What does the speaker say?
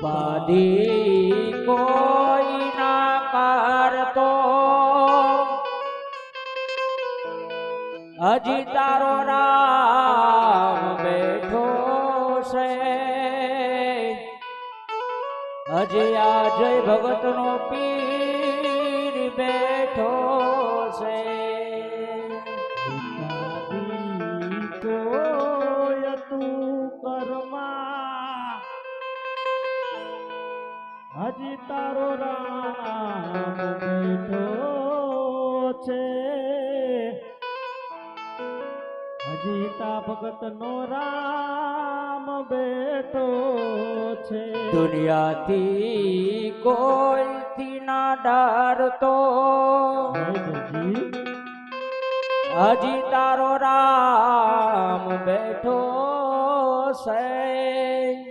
ઉપાધિ કોઈ ના કરતો હજી તારો રામ બેઠો છે હજી આ જય ભગત નો પીર બેઠો છે કોઈ તું કર્મા હજી તારો રામ બેઠો છે હજી તા ભગત નો રામ બેઠો છે દુનિયાથી કોઈથી ના ડરતો હજી તારો રામ બેઠો છે